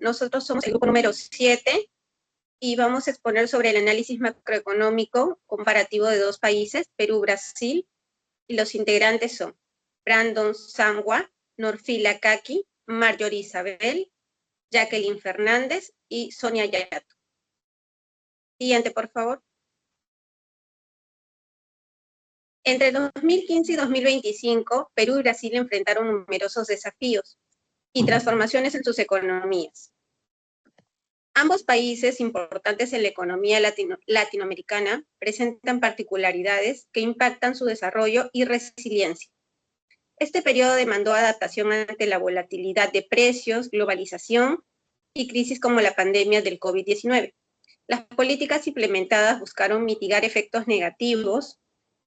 nosotros somos el grupo número 7 y vamos a exponer sobre el análisis macroeconómico comparativo de dos países, Perú, Brasil, y los integrantes son Brandon Sangua, Norfila Kaki, Marjorie Isabel, Jacqueline Fernández y Sonia Yayato. Siguiente, por favor. Entre 2015 y 2025, Perú y Brasil enfrentaron numerosos desafíos y transformaciones en sus economías. Ambos países, importantes en la economía latinoamericana, presentan particularidades que impactan su desarrollo y resiliencia. Este periodo demandó adaptación ante la volatilidad de precios, globalización y crisis como la pandemia del COVID-19. Las políticas implementadas buscaron mitigar efectos negativos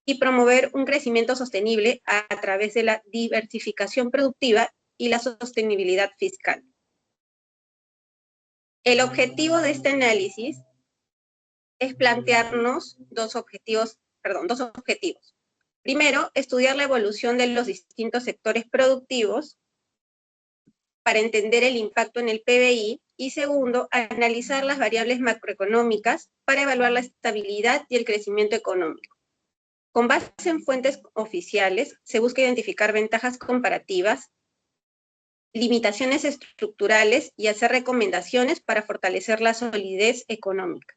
y promover un crecimiento sostenible a través de la diversificación productiva y la sostenibilidad fiscal. El objetivo de este análisis es plantearnos dos objetivos. Primero, estudiar la evolución de los distintos sectores productivos para entender el impacto en el PBI, y segundo, analizar las variables macroeconómicas para evaluar la estabilidad y el crecimiento económico. Con base en fuentes oficiales, se busca identificar ventajas comparativas, limitaciones estructurales y hacer recomendaciones para fortalecer la solidez económica.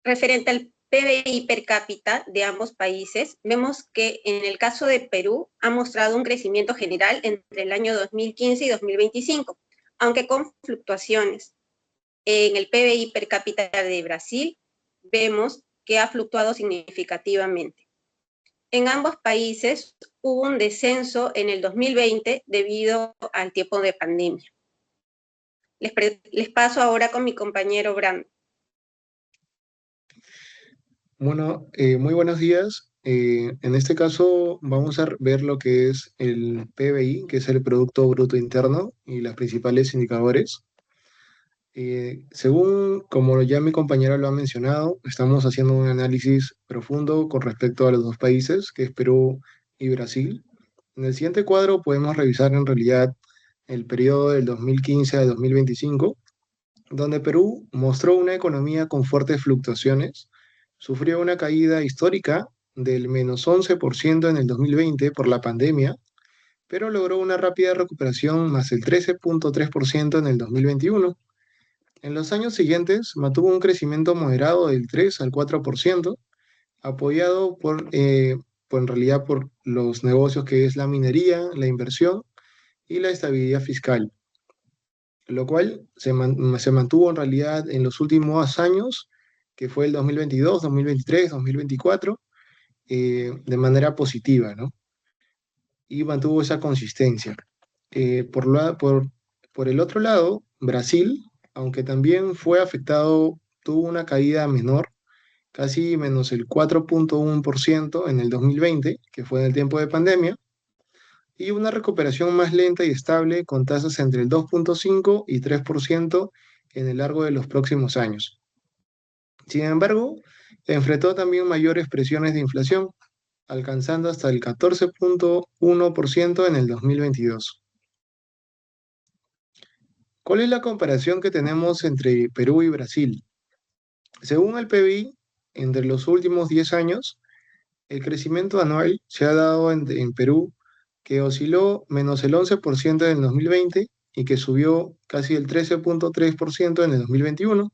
Referente al PBI per cápita de ambos países, vemos que en el caso de Perú ha mostrado un crecimiento general entre el año 2015 y 2025, aunque con fluctuaciones. En el PBI per cápita de Brasil, vemos que ha fluctuado significativamente. En ambos países hubo un descenso en el 2020 debido al tiempo de pandemia. Les paso ahora con mi compañero Brandon. Bueno, muy buenos días. En este caso vamos a ver lo que es el PBI, que es el Producto Bruto Interno, y los principales indicadores. Según, como ya mi compañera lo ha mencionado, estamos haciendo un análisis profundo con respecto a los dos países, que es Perú y Brasil. En el siguiente cuadro podemos revisar en realidad el periodo del 2015 al 2025, donde Perú mostró una economía con fuertes fluctuaciones, sufrió una caída histórica del menos 11% en el 2020 por la pandemia, pero logró una rápida recuperación más el 13.3% en el 2021. En los años siguientes mantuvo un crecimiento moderado del 3 al 4%, apoyado en realidad por los negocios que es la minería, la inversión y la estabilidad fiscal, lo cual se mantuvo en realidad en los últimos años, que fue el 2022, 2023, 2024, de manera positiva, ¿no? Y mantuvo esa consistencia. Por el otro lado, Brasil, aunque también fue afectado, tuvo una caída menor, casi menos el 4.1% en el 2020, que fue en el tiempo de pandemia, y una recuperación más lenta y estable con tasas entre el 2.5 y 3% en el largo de los próximos años. Sin embargo, enfrentó también mayores presiones de inflación, alcanzando hasta el 14.1% en el 2022. ¿Cuál es la comparación que tenemos entre Perú y Brasil? Según el PBI, entre los últimos 10 años, el crecimiento anual se ha dado en Perú, que osciló menos el 11% en el 2020 y que subió casi el 13.3% en el 2021,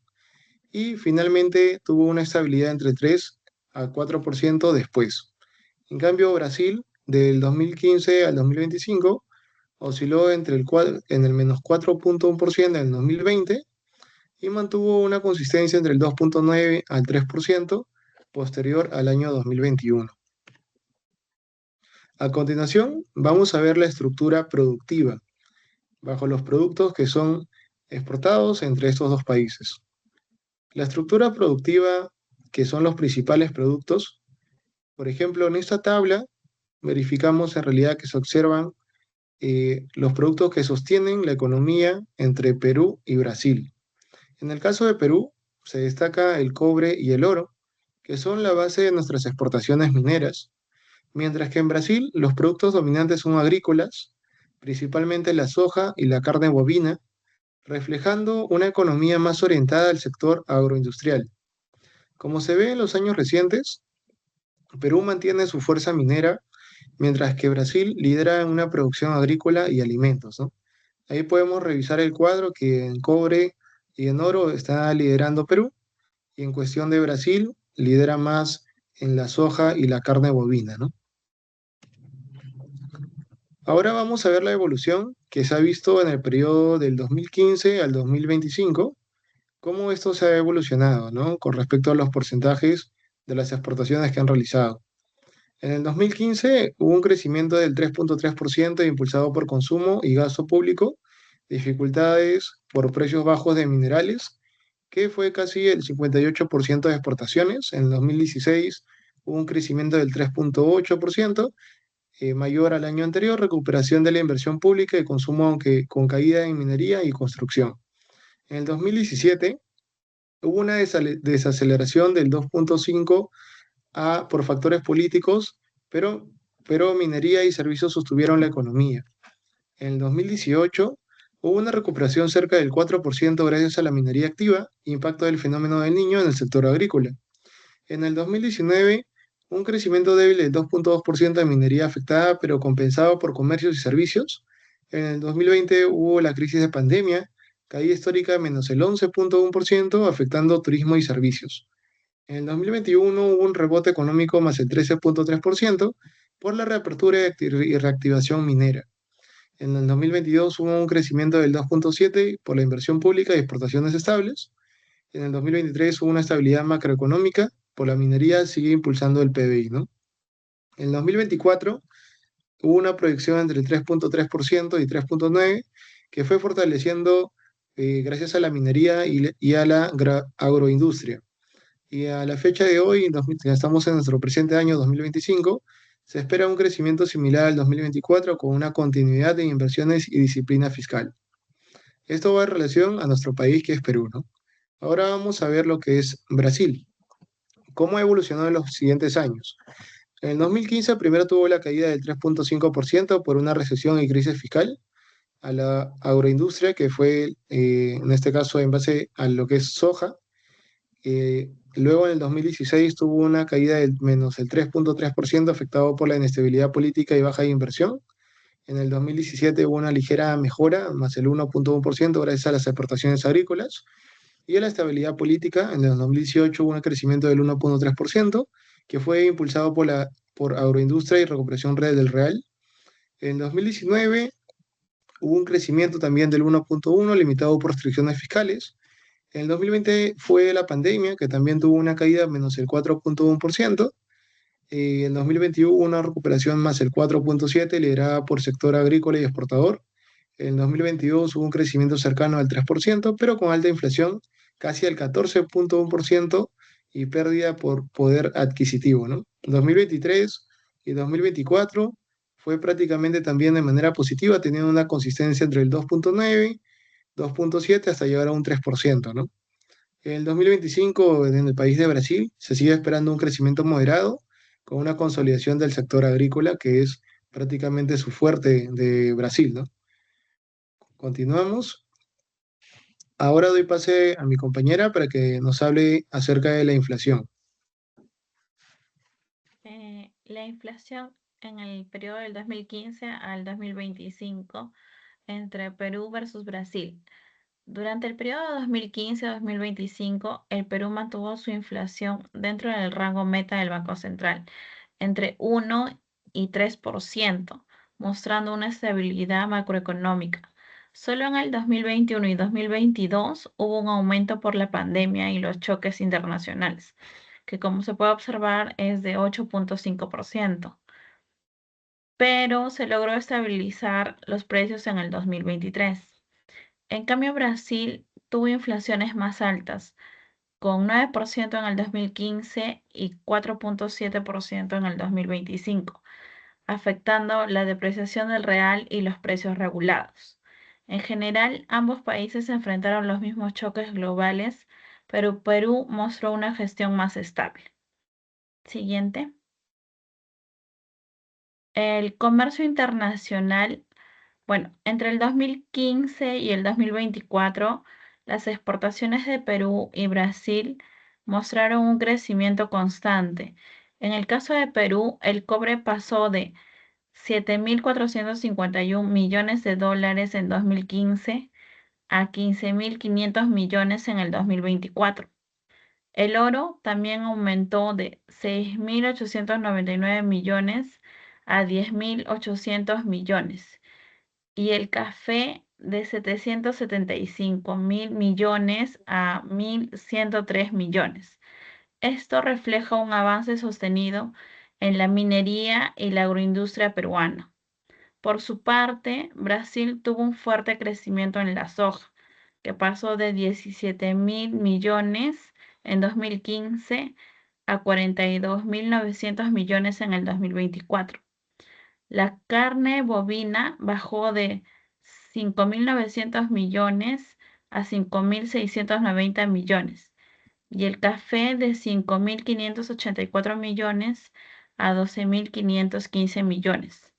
y finalmente tuvo una estabilidad entre 3 a 4% después. En cambio, Brasil, del 2015 al 2025, osciló en el menos 4.1% en el 2020 y mantuvo una consistencia entre el 2.9 al 3% posterior al año 2021. A continuación, vamos a ver la estructura productiva bajo los productos que son exportados entre estos dos países. La estructura productiva, que son los principales productos, por ejemplo, en esta tabla verificamos en realidad que se observan los productos que sostienen la economía entre Perú y Brasil. En el caso de Perú, se destaca el cobre y el oro, que son la base de nuestras exportaciones mineras, mientras que en Brasil los productos dominantes son agrícolas, principalmente la soja y la carne bovina, reflejando una economía más orientada al sector agroindustrial. Como se ve en los años recientes, Perú mantiene su fuerza minera, mientras que Brasil lidera en una producción agrícola y alimentos, ¿no? Ahí podemos revisar el cuadro que en cobre y en oro está liderando Perú, y en cuestión de Brasil lidera más en la soja y la carne bovina, ¿no? Ahora vamos a ver la evolución que se ha visto en el periodo del 2015 al 2025, cómo esto se ha evolucionado, ¿no? Con respecto a los porcentajes de las exportaciones que han realizado. En el 2015 hubo un crecimiento del 3.3% impulsado por consumo y gasto público, dificultades por precios bajos de minerales, que fue casi el 58% de exportaciones. En el 2016 hubo un crecimiento del 3.8%, mayor al año anterior, recuperación de la inversión pública y consumo, aunque con caída en minería y construcción. En el 2017 hubo una desaceleración del 2.5 por factores políticos, pero, pero minería y servicios sostuvieron la economía. En el 2018 hubo una recuperación cerca del 4% gracias a la minería activa, impacto del fenómeno del Niño en el sector agrícola. En el 2019, un crecimiento débil del 2.2% de minería afectada, pero compensado por comercios y servicios. En el 2020 hubo la crisis de pandemia, caída histórica de menos el 11.1%, afectando turismo y servicios. En el 2021 hubo un rebote económico más el 13.3% por la reapertura y reactivación minera. En el 2022 hubo un crecimiento del 2.7% por la inversión pública y exportaciones estables. En el 2023 hubo una estabilidad macroeconómica, por la minería sigue impulsando el PBI, ¿no? En el 2024 hubo una proyección entre el 3.3% y 3.9%, que fue fortaleciendo gracias a la minería y a la agroindustria. Y a la fecha de hoy, ya estamos en nuestro presente año 2025, se espera un crecimiento similar al 2024 con una continuidad de inversiones y disciplina fiscal. Esto va en relación a nuestro país, que es Perú, ¿no? Ahora vamos a ver lo que es Brasil. ¿Cómo ha evolucionado en los siguientes años? En el 2015 primero tuvo la caída del 3.5% por una recesión y crisis fiscal a la agroindustria, que fue en este caso en base a lo que es soja. Luego en el 2016 tuvo una caída del menos el 3.3% afectado por la inestabilidad política y baja inversión. En el 2017 hubo una ligera mejora, más el 1.1% gracias a las exportaciones agrícolas. Y a la estabilidad política, en el 2018 hubo un crecimiento del 1.3%, que fue impulsado por agroindustria y recuperación del real. En 2019 hubo un crecimiento también del 1.1%, limitado por restricciones fiscales. En el 2020 fue la pandemia, que también tuvo una caída menos el 4.1%. En 2021 hubo una recuperación más el 4.7%, liderada por sector agrícola y exportador. En 2022 hubo un crecimiento cercano al 3%, pero con alta inflación, casi al 14.1%, y pérdida por poder adquisitivo, ¿no? 2023 y 2024 fue prácticamente también de manera positiva, teniendo una consistencia entre el 2.9, 2.7 hasta llegar a un 3%, ¿no? En el 2025, en el país de Brasil, se sigue esperando un crecimiento moderado, con una consolidación del sector agrícola, que es prácticamente su fuerte de Brasil, ¿no? Continuamos. Ahora doy pase a mi compañera para que nos hable acerca de la inflación. La inflación en el periodo del 2015 al 2025 entre Perú versus Brasil. Durante el periodo 2015-2025, el Perú mantuvo su inflación dentro del rango meta del Banco Central, entre 1 y 3%, mostrando una estabilidad macroeconómica. Solo en el 2021 y 2022 hubo un aumento por la pandemia y los choques internacionales, que como se puede observar es de 8.5%, pero se logró estabilizar los precios en el 2023. En cambio, Brasil tuvo inflaciones más altas, con 9% en el 2015 y 4.7% en el 2025, afectando la depreciación del real y los precios regulados. En general, ambos países enfrentaron los mismos choques globales, pero Perú mostró una gestión más estable. Siguiente. El comercio internacional Bueno, entre el 2015 y el 2024, las exportaciones de Perú y Brasil mostraron un crecimiento constante. En el caso de Perú, el cobre pasó de 7.451 millones de dólares en 2015 a 15.500 millones en el 2024. El oro también aumentó de 6.899 millones a 10.800 millones y el café de 775.000 millones a 1.103 millones. Esto refleja un avance sostenido en la minería y la agroindustria peruana. Por su parte, Brasil tuvo un fuerte crecimiento en la soja, que pasó de 17.000 millones en 2015 a 42.900 millones en el 2024. La carne bovina bajó de 5.900 millones a 5.690 millones y el café de 5.584 millones a 12.515 millones.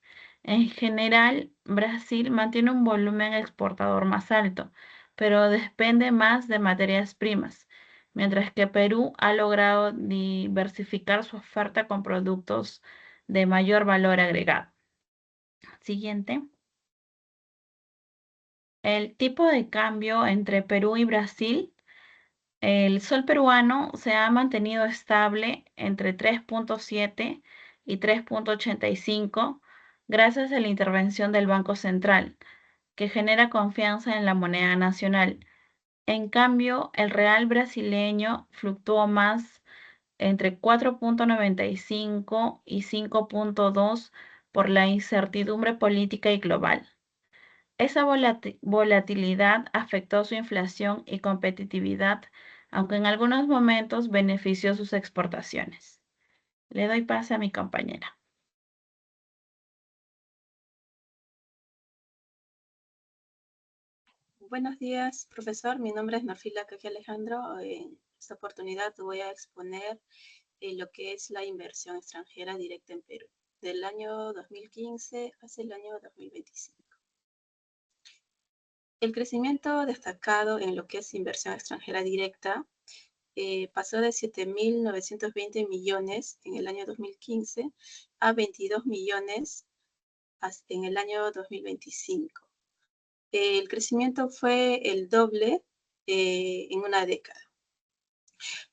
En general, Brasil mantiene un volumen exportador más alto, pero depende más de materias primas, mientras que Perú ha logrado diversificar su oferta con productos de mayor valor agregado. Siguiente. El tipo de cambio entre Perú y Brasil. El sol peruano se ha mantenido estable entre 3.7 y 3.85 gracias a la intervención del Banco Central, que genera confianza en la moneda nacional. En cambio, el real brasileño fluctuó más entre 4.95 y 5.2 por la incertidumbre política y global. Esa volatilidad afectó su inflación y competitividad, aunque en algunos momentos benefició sus exportaciones. Le doy pase a mi compañera. Buenos días, profesor. Mi nombre es Nafila Caji Alejandro. En esta oportunidad voy a exponer lo que es la inversión extranjera directa en Perú, del año 2015 hasta el año 2025. El crecimiento destacado en lo que es inversión extranjera directa pasó de 7.920 millones en el año 2015 a 22 millones en el año 2025. El crecimiento fue el doble en una década.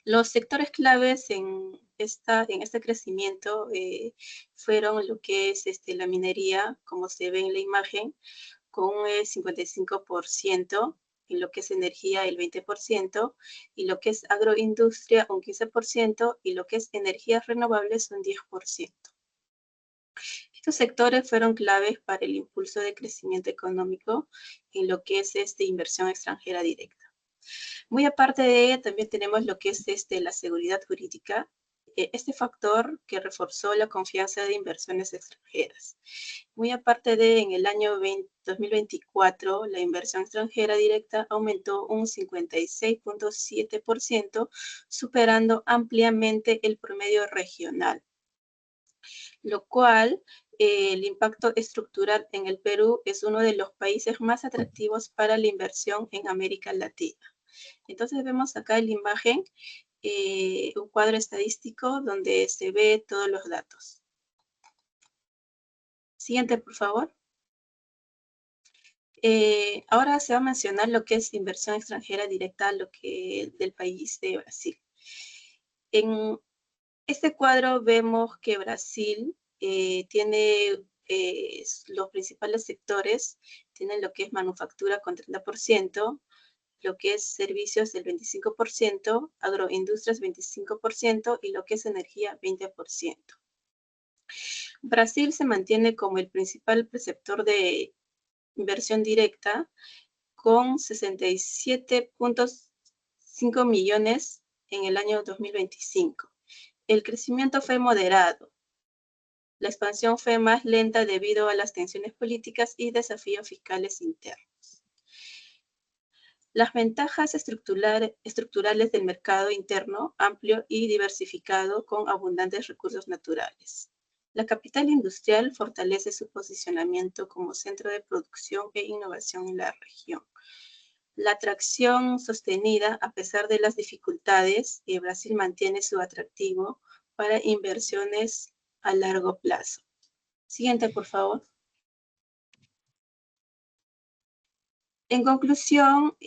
Los sectores claves en este crecimiento fueron lo que es la minería, como se ve en la imagen, con un 55%, en lo que es energía el 20%, y lo que es agroindustria un 15%, y lo que es energías renovables un 10%. Estos sectores fueron claves para el impulso de crecimiento económico en lo que es inversión extranjera directa. Muy aparte de ella, también tenemos lo que es la seguridad jurídica, este factor que reforzó la confianza de inversiones extranjeras. Muy aparte de, en el año 2024, la inversión extranjera directa aumentó un 56.7%, superando ampliamente el promedio regional, lo cual el impacto estructural en el Perú es uno de los países más atractivos para la inversión en América Latina. Entonces vemos acá en la imagen un cuadro estadístico donde se ve todos los datos. Siguiente, por favor. Ahora se va a mencionar lo que es inversión extranjera directa del país de Brasil. En este cuadro vemos que Brasil tiene los principales sectores, tienen lo que es manufactura con 30%, lo que es servicios del 25%, agroindustrias 25% y lo que es energía 20%. Brasil se mantiene como el principal preceptor de inversión directa con 67.5 millones en el año 2025. El crecimiento fue moderado. La expansión fue más lenta debido a las tensiones políticas y desafíos fiscales internos. Las ventajas estructurales del mercado interno amplio y diversificado con abundantes recursos naturales. La capital industrial fortalece su posicionamiento como centro de producción e innovación en la región. La atracción sostenida, a pesar de las dificultades, Brasil mantiene su atractivo para inversiones a largo plazo. Siguiente, por favor. En conclusión,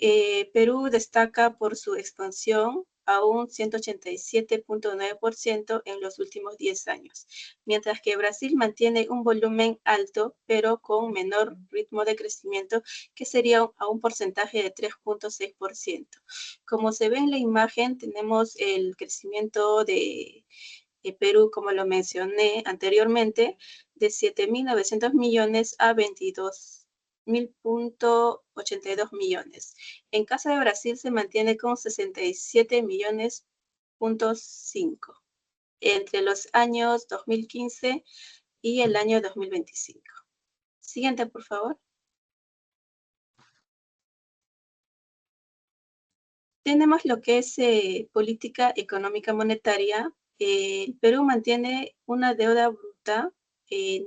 Perú destaca por su expansión a un 187.9% en los últimos 10 años, mientras que Brasil mantiene un volumen alto, pero con menor ritmo de crecimiento, que sería a un porcentaje de 3.6%. Como se ve en la imagen, tenemos el crecimiento de Perú, como lo mencioné anteriormente, de 7.900 millones a 22.082 millones. En caso de Brasil se mantiene con 67 millones.5 entre los años 2015 y el año 2025. Siguiente, por favor. Tenemos lo que es política económica monetaria. Perú mantiene una deuda bruta.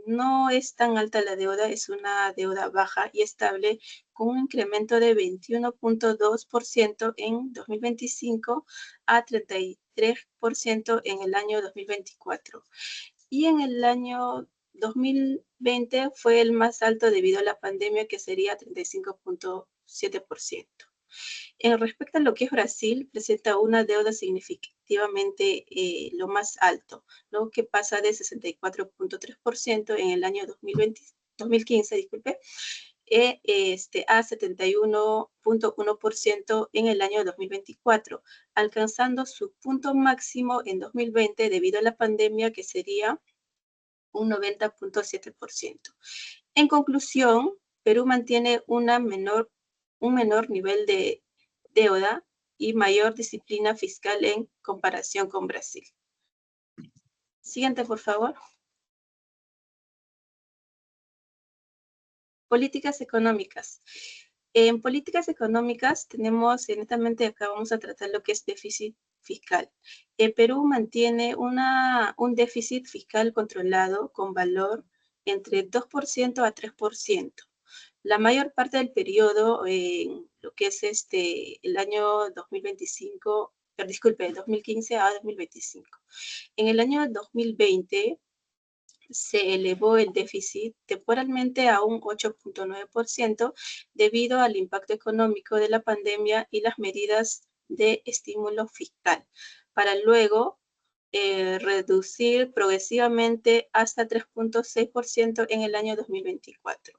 No es tan alta la deuda, es una deuda baja y estable, con un incremento de 21.2% en 2025 a 33% en el año 2024. Y en el año 2020 fue el más alto debido a la pandemia, que sería 35.7%. En respecto a lo que es Brasil, presenta una deuda significativamente lo más alto, lo que pasa de 64.3% en el año 2015, a 71.1% en el año 2024, alcanzando su punto máximo en 2020 debido a la pandemia, que sería un 90.7%. En conclusión, Perú mantiene un menor nivel de deuda y mayor disciplina fiscal en comparación con Brasil. Siguiente, por favor. Políticas económicas. En políticas económicas tenemos, netamente acá vamos a tratar lo que es déficit fiscal. Perú mantiene un déficit fiscal controlado con valor entre 2% a 3%. La mayor parte del periodo, lo que es el año 2025, disculpe, 2015 a 2025. En el año 2020 se elevó el déficit temporalmente a un 8.9% debido al impacto económico de la pandemia y las medidas de estímulo fiscal, para luego reducir progresivamente hasta 3.6% en el año 2024.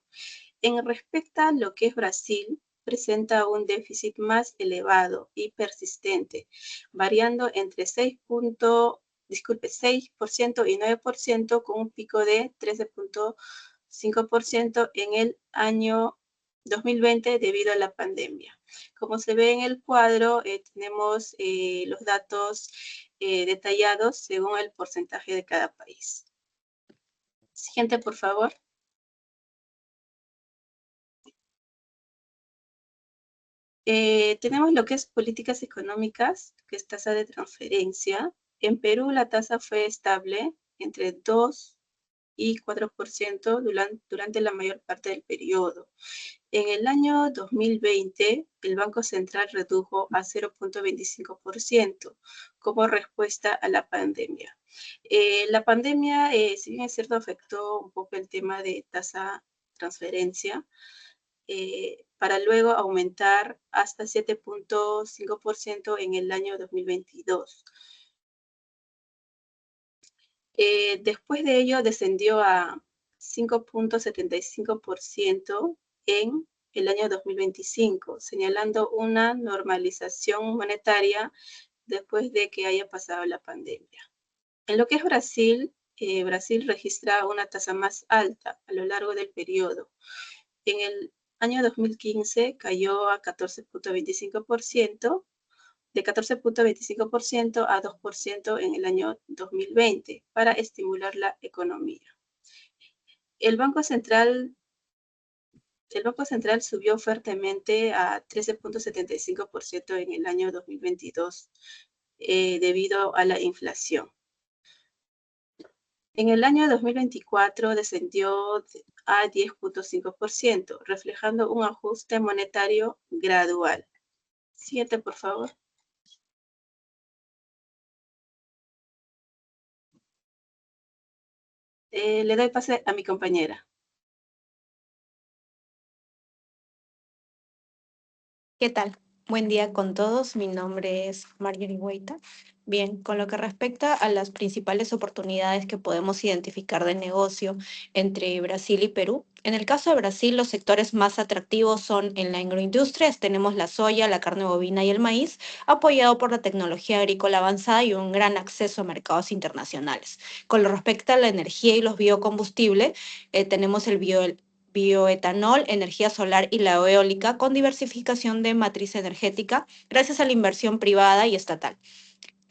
En respecto a lo que es Brasil, presenta un déficit más elevado y persistente, variando entre 6% y 9%, con un pico de 13.5% en el año 2020 debido a la pandemia. Como se ve en el cuadro, tenemos los datos detallados según el porcentaje de cada país. Siguiente, por favor. Tenemos lo que es políticas económicas, que es tasa de transferencia. En Perú la tasa fue estable entre 2 y 4% durante la mayor parte del periodo. En el año 2020, el Banco Central redujo a 0.25% como respuesta a la pandemia. La pandemia, si bien es cierto, afectó un poco el tema de tasa transferencia, para luego aumentar hasta 7.5% en el año 2022. Después de ello descendió a 5.75% en el año 2025, señalando una normalización monetaria después de que haya pasado la pandemia. En lo que es Brasil, Brasil registra una tasa más alta a lo largo del periodo. En el año 2015 cayó a 14.25%, de 14.25% a 2% en el año 2020 para estimular la economía. El Banco Central subió fuertemente a 13.75% en el año 2022 debido a la inflación. En el año 2024 descendió a 10.5%, reflejando un ajuste monetario gradual. Siguiente, por favor. Le doy pase a mi compañera. ¿Qué tal? Buen día con todos. Mi nombre es Marjorie Hueita. Bien, con lo que respecta a las principales oportunidades que podemos identificar de negocio entre Brasil y Perú, en el caso de Brasil, los sectores más atractivos son en la agroindustria, tenemos la soya, la carne bovina y el maíz, apoyado por la tecnología agrícola avanzada y un gran acceso a mercados internacionales. Con lo respecto a la energía y los biocombustibles, tenemos el bioetanol, energía solar y la eólica con diversificación de matriz energética gracias a la inversión privada y estatal.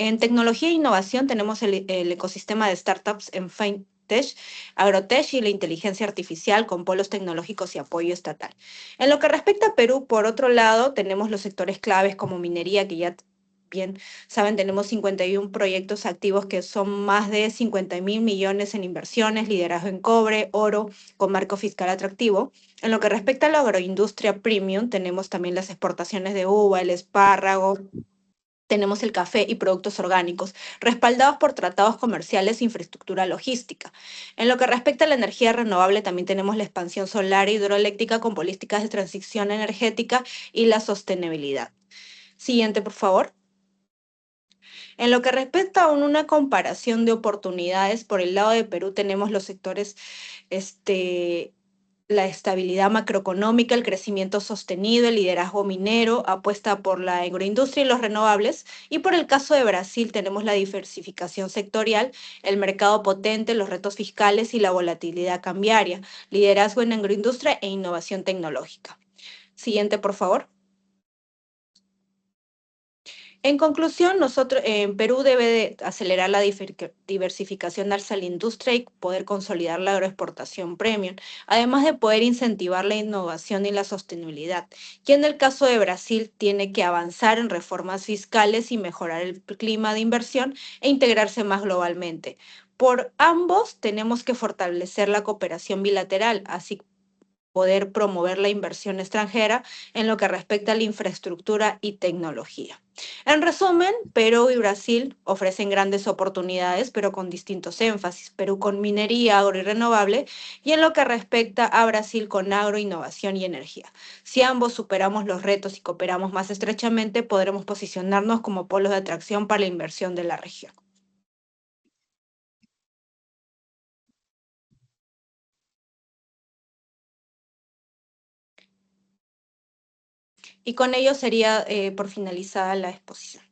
En tecnología e innovación tenemos el ecosistema de startups en FinTech, Agrotech y la inteligencia artificial con polos tecnológicos y apoyo estatal. En lo que respecta a Perú, por otro lado, tenemos los sectores claves como minería, que ya bien saben, tenemos 51 proyectos activos que son más de 50.000 millones en inversiones, liderazgo en cobre, oro, con marco fiscal atractivo. En lo que respecta a la agroindustria premium, tenemos también las exportaciones de uva, el espárrago, tenemos el café y productos orgánicos, respaldados por tratados comerciales e infraestructura logística. En lo que respecta a la energía renovable, también tenemos la expansión solar e hidroeléctrica con políticas de transición energética y la sostenibilidad. Siguiente, por favor. En lo que respecta a una comparación de oportunidades, por el lado de Perú tenemos los sectores la estabilidad macroeconómica, el crecimiento sostenido, el liderazgo minero, apuesta por la agroindustria y los renovables. Y por el caso de Brasil tenemos la diversificación sectorial, el mercado potente, los retos fiscales y la volatilidad cambiaria, liderazgo en agroindustria e innovación tecnológica. Siguiente, por favor. En conclusión, nosotros en Perú debe de acelerar la diversificación hacia la industria y poder consolidar la agroexportación premium, además de poder incentivar la innovación y la sostenibilidad. Y en el caso de Brasil, tiene que avanzar en reformas fiscales y mejorar el clima de inversión e integrarse más globalmente. Por ambos, tenemos que fortalecer la cooperación bilateral, así poder promover la inversión extranjera en lo que respecta a la infraestructura y tecnología. En resumen, Perú y Brasil ofrecen grandes oportunidades, pero con distintos énfasis. Perú con minería, agro y renovable, y en lo que respecta a Brasil con agro, innovación y energía. Si ambos superamos los retos y cooperamos más estrechamente, podremos posicionarnos como polos de atracción para la inversión de la región. Y con ello sería por finalizada la exposición.